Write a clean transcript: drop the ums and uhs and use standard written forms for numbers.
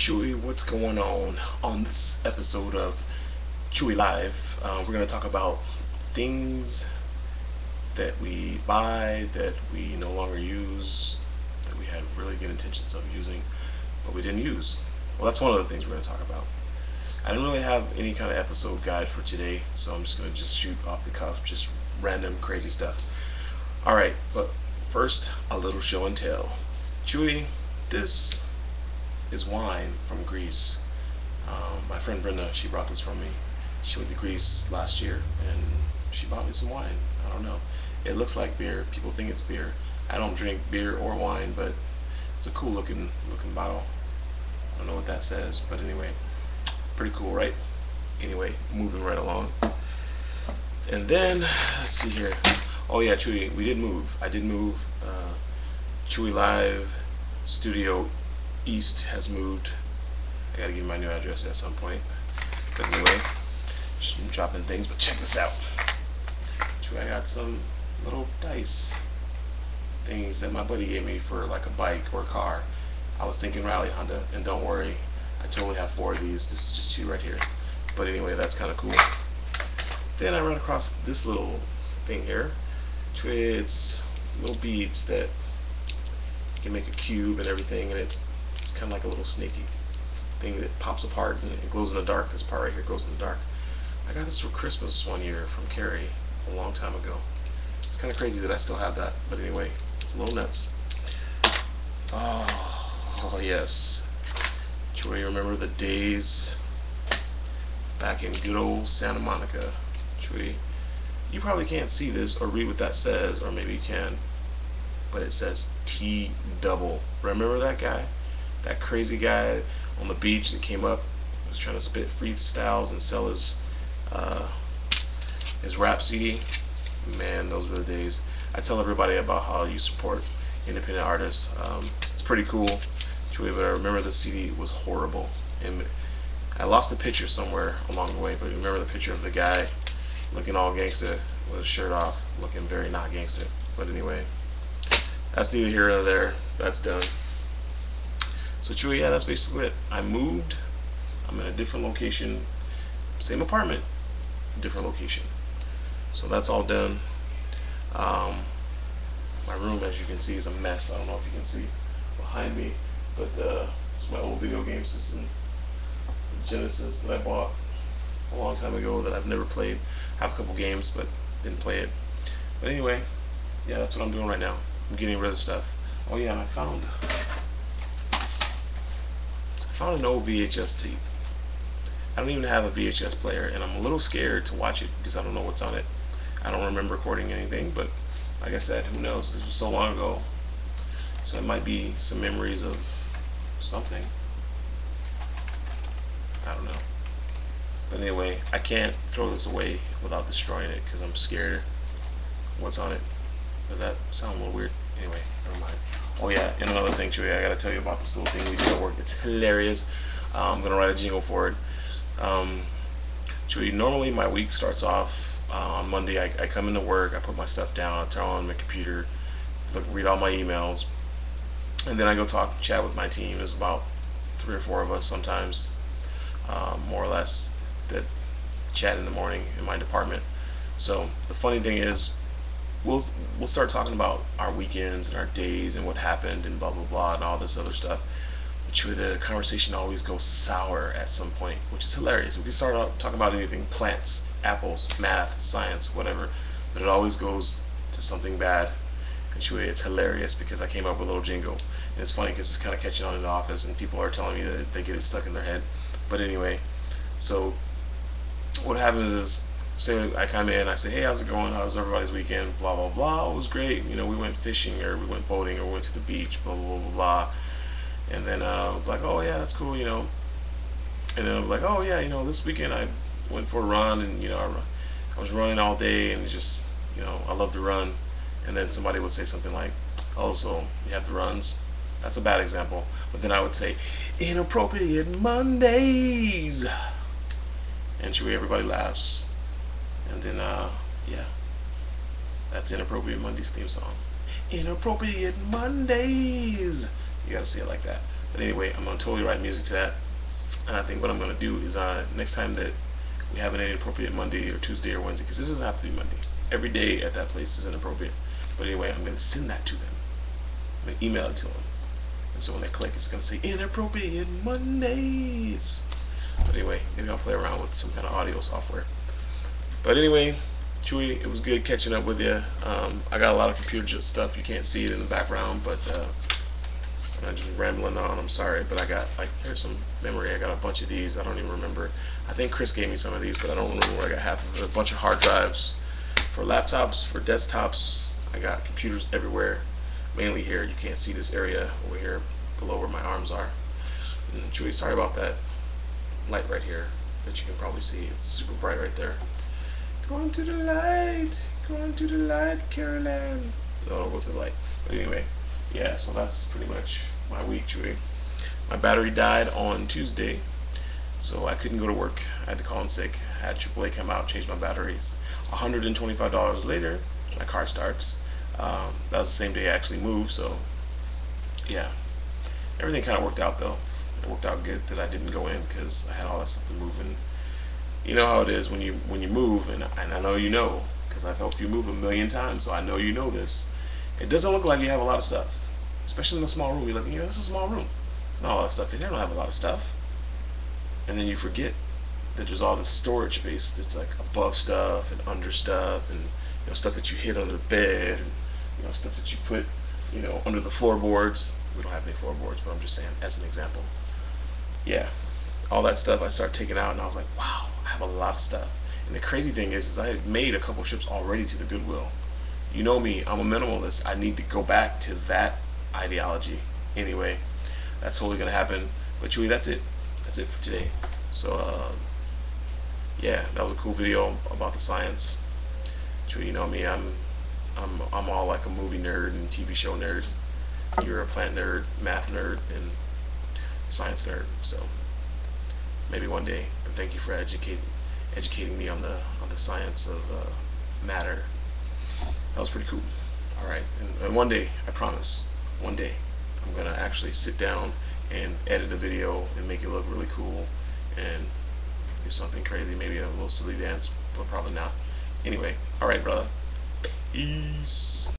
Chewy, what's going on this episode of Chewy Live? We're going to talk about things that we buy that we no longer use, that we had really good intentions of using, but we didn't use. Well, that's one of the things we're going to talk about. I didn't really have any kind of episode guide for today, so I'm just going to shoot off the cuff, just random crazy stuff. Alright, but first, a little show and tell. Chewy, this is wine from Greece. My friend Brenda, she brought this from me. She went to Greece last year and she bought me some wine. I don't know. It looks like beer. People think it's beer. I don't drink beer or wine, but it's a cool looking bottle. I don't know what that says, but anyway, pretty cool, right? Anyway, moving right along. And then let's see here. Oh yeah, Chewy, we did move. I did move. Chewy Live Studio East has moved. I gotta give you my new address at some point. But anyway, just dropping things, but check this out. I got some little dice things that my buddy gave me for like a bike or a car. I was thinking Rally Honda, and don't worry, I totally have 4 of these. This is just 2 right here. But anyway, that's kind of cool. Then I ran across this little thing here. It's little beads that you can make a cube and everything, and it's kind of like a little snaky thing that pops apart and it glows in the dark. This part right here glows in the dark. I got this for Christmas one year from Carrie a long time ago. It's kind of crazy that I still have that, but anyway, it's a little nuts. Oh yes. Do you remember the days back in good old Santa Monica? Chewy, you probably can't see this or read what that says, or maybe you can, but it says T-double. Remember that guy? That crazy guy on the beach that came up, was trying to spit freestyles and sell his rap CD. Man, those were the days. I tell everybody about how you support independent artists. It's pretty cool, Chewy, but I remember the CD was horrible. And I lost a picture somewhere along the way, but remember the picture of the guy looking all gangsta with his shirt off, looking very not gangsta. But anyway, that's neither here nor there. That's done. So Chewy, yeah, that's basically it. I moved. I'm in a different location, same apartment, different location. So that's all done. My room, as you can see, is a mess. I don't know if you can see behind me, but it's my old video game system, Genesis, that I bought a long time ago that I've never played. I have a couple games, but didn't play it. But anyway, yeah, that's what I'm doing right now. I'm getting rid of stuff. Oh yeah, and I found an old VHS tape. I don't even have a VHS player, and I'm a little scared to watch it because I don't know what's on it. I don't remember recording anything, but like I said, who knows? This was so long ago, so it might be some memories of something. I don't know. But anyway, I can't throw this away without destroying it because I'm scared what's on it. Does that sound a little weird? Anyway, never mind. Oh yeah, and another thing, Chewy, I gotta tell you about this little thing we do at work. It's hilarious. I'm gonna write a jingle for it. Chewy, normally my week starts off on Monday. I come into work, I put my stuff down, I turn on my computer, read all my emails, and then I go chat with my team. There's about 3 or 4 of us sometimes, more or less, that chat in the morning in my department. So the funny thing is, we'll start talking about our weekends and our days and what happened and blah blah blah and all this other stuff. But Chewy, the conversation always goes sour at some point, which is hilarious. We can start out talking about anything: plants, apples, math, science, whatever, but it always goes to something bad. And Chewy, it's hilarious because I came up with a little jingle, and it's funny because it's kind of catching on in the office, and people are telling me that they get it stuck in their head. But anyway, so what happens is, say I come in, I say, hey, how's it going? How's everybody's weekend? Blah blah blah. It was great. You know, we went fishing, or we went boating, or we went to the beach. Blah blah blah blah. And then like, oh yeah, that's cool, you know. And then I'm like, oh yeah, you know, this weekend I went for a run, and you know, I was running all day, and just, you know, I love to run. And then somebody would say something like, oh, so you have the runs? That's a bad example. But then I would say, inappropriate Mondays. And Chewy, everybody laughs. And then, yeah, that's Inappropriate Mondays theme song. Inappropriate Mondays. You gotta say it like that. But anyway, I'm gonna totally write music to that. And I think what I'm gonna do is next time that we have an inappropriate Monday or Tuesday or Wednesday, because it doesn't have to be Monday. Every day at that place is inappropriate. But anyway, I'm gonna send that to them. I'm gonna email it to them. And so when they click, it's gonna say inappropriate Mondays. But anyway, maybe I'll play around with some kind of audio software. But anyway, Chewy, it was good catching up with you. I got a lot of computer stuff. You can't see it in the background, but I'm just rambling on. I'm sorry, but I got, like, here's some memory. I got a bunch of these. I don't even remember. I think Chris gave me some of these, but I don't remember where I got half of it. A bunch of hard drives for laptops, for desktops. I got computers everywhere. Mainly here. You can't see this area over here below where my arms are. And Chewy, sorry about that light right here that you can probably see. It's super bright right there. Going to the light, going to the light, Caroline. No, don't go to the light. But anyway, yeah, so that's pretty much my week, Chewy. My battery died on Tuesday, so I couldn't go to work. I had to call in sick. I had AAA come out, change my batteries. $125 later, my car starts. That was the same day I actually moved, so yeah. Everything kind of worked out, though. It worked out good that I didn't go in because I had all that stuff to move in. You know how it is when you move, and I know you know because I've helped you move a million times, so I know you know this. It doesn't look like you have a lot of stuff, especially in a small room. You're like, this is a small room. There's not a lot of stuff in there. I don't have a lot of stuff. And then you forget that there's all this storage space that's like above stuff and under stuff, and stuff that you hid under the bed, and stuff that you put under the floorboards. We don't have any floorboards, but I'm just saying as an example. Yeah, all that stuff I started taking out, and I was like, wow, I have a lot of stuff. And the crazy thing is I had made a couple trips already to the Goodwill. You know me, I'm a minimalist. I need to go back to that ideology. Anyway, that's totally gonna happen. But Chewy, that's it. That's it for today. So yeah, that was a cool video about the science. Chewy, you know me, I'm all like a movie nerd and TV show nerd. You're a plant nerd, math nerd, and science nerd. So maybe one day. But thank you for educating me on the science of matter. That was pretty cool. All right, and one day, I promise, one day, I'm gonna actually sit down and edit a video and make it look really cool and do something crazy, maybe a little silly dance, but probably not. Anyway, all right, brother. Peace.